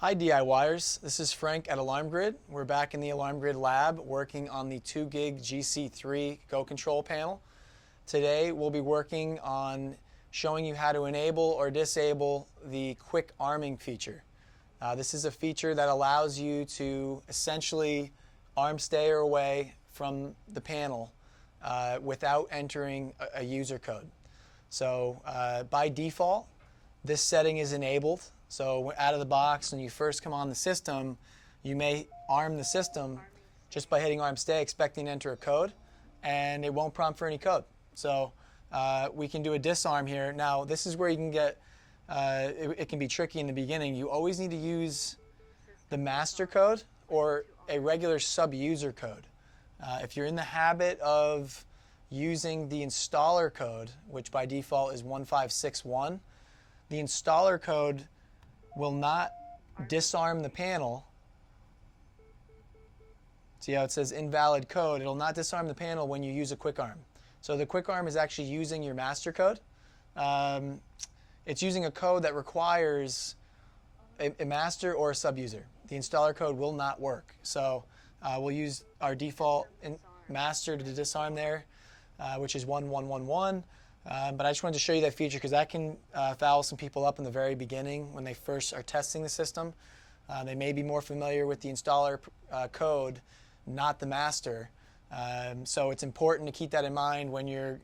Hi DIYers, this is Frank at Alarm Grid. We're back in the Alarm Grid lab working on the 2GIG GC3 Go Control panel. Today we'll be working on showing you how to enable or disable the quick arming feature. This is a feature that allows you to essentially arm stay away from the panel without entering a user code. So by default, this setting is enabled. So out of the box, when you first come on the system, you may arm the system just by hitting arm stay, expecting to enter a code, and it won't prompt for any code. So we can do a disarm here. Now this is where you can get, it can be tricky in the beginning. You always need to use the master code or a regular sub-user code. If you're in the habit of using the installer code, which by default is 1561, the installer code will not disarm the panel. See how it says invalid code? It'll not disarm the panel when you use a quick arm. So the quick arm is actually using your master code. It's using a code that requires a master or a sub-user. The installer code will not work. So we'll use our default master to disarm there, which is 1111. But I just wanted to show you that feature because that can foul some people up in the very beginning when they first are testing the system. They may be more familiar with the installer code, not the master. So it's important to keep that in mind when you're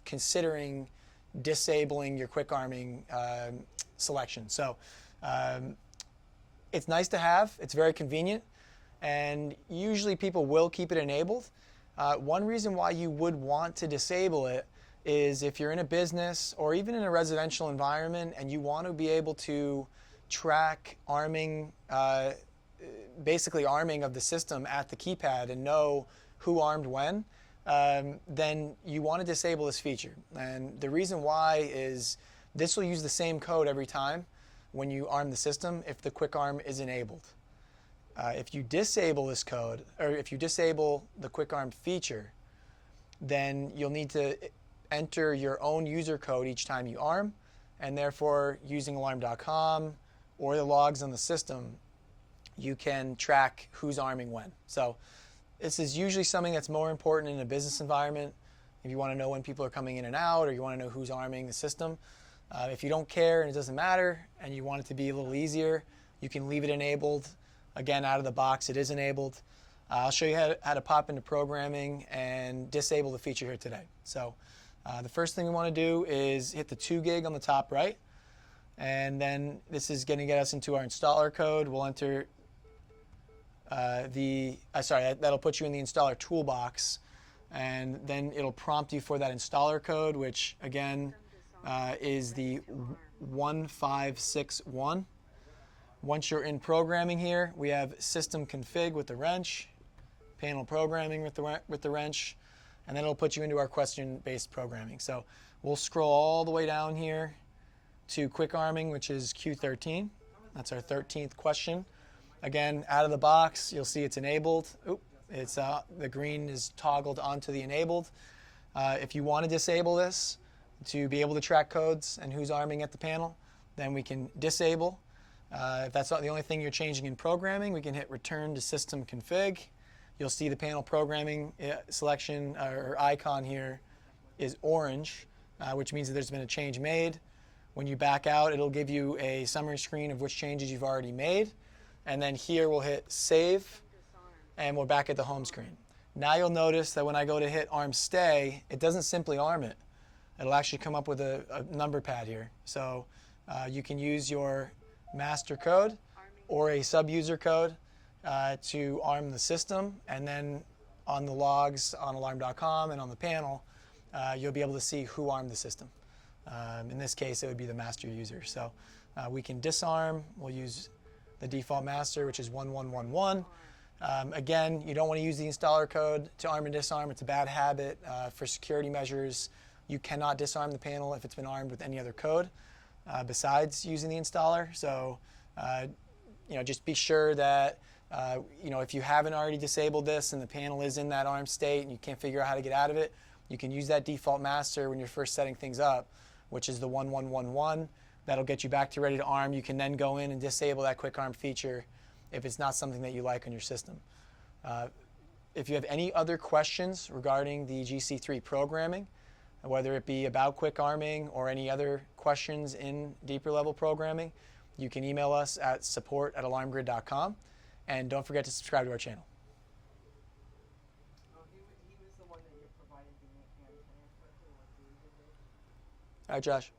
considering disabling your quick arming selection. So it's nice to have. It's very convenient. And usually people will keep it enabled. One reason why you would want to disable it is if you're in a business or even in a residential environment and you want to be able to track arming, basically arming of the system at the keypad and know who armed when, then you want to disable this feature. And the reason why is this will use the same code every time when you arm the system if the quick arm is enabled. If you disable this code, or if you disable the quick arm feature, then you'll need to enter your own user code each time you arm, and therefore using alarm.com or the logs on the system, you can track who's arming when. So this is usually something that's more important in a business environment. If you want to know when people are coming in and out, or you want to know who's arming the system. If you don't care and it doesn't matter, and you want it to be a little easier, you can leave it enabled. Again, out of the box, it is enabled. I'll show you how to pop into programming and disable the feature here today. So the first thing we want to do is hit the 2GIG on the top right. And then this is going to get us into our installer code. We'll enter that'll put you in the installer toolbox. And then it'll prompt you for that installer code, which again is the 1561. Once you're in programming here, we have system config with the wrench, panel programming with the wrench, and then it'll put you into our question-based programming. So we'll scroll all the way down here to quick arming, which is Q13. That's our 13th question. Again, out of the box, you'll see it's enabled. It's the green is toggled onto the enabled. If you want to disable this to be able to track codes and who's arming at the panel, then we can disable. If that's not the only thing you're changing in programming, we can hit return to system config. You'll see the panel programming selection or icon here is orange, which means that there's been a change made. When you back out, it'll give you a summary screen of which changes you've already made. And then here we'll hit save, and we're back at the home screen. Now you'll notice that when I go to hit arm stay, it doesn't simply arm it. It'll actually come up with a number pad here. So you can use your master code or a sub-user code to arm the system, and then on the logs on alarm.com and on the panel, you'll be able to see who armed the system. In this case, it would be the master user. So we can disarm. We'll use the default master, which is 1111. Again, you don't want to use the installer code to arm and disarm. It's a bad habit. For security measures, you cannot disarm the panel if it's been armed with any other code besides using the installer. So just be sure that if you haven't already disabled this and the panel is in that armed state and you can't figure out how to get out of it, you can use that default master when you're first setting things up, which is the 1111. That'll get you back to ready to arm. You can then go in and disable that quick arm feature if it's not something that you like on your system. If you have any other questions regarding the GC3 programming, whether it be about quick arming or any other questions in deeper level programming, you can email us at support@alarmgrid.com. And don't forget to subscribe to our channel. He was the one that you provided the antenna for. All right, Josh.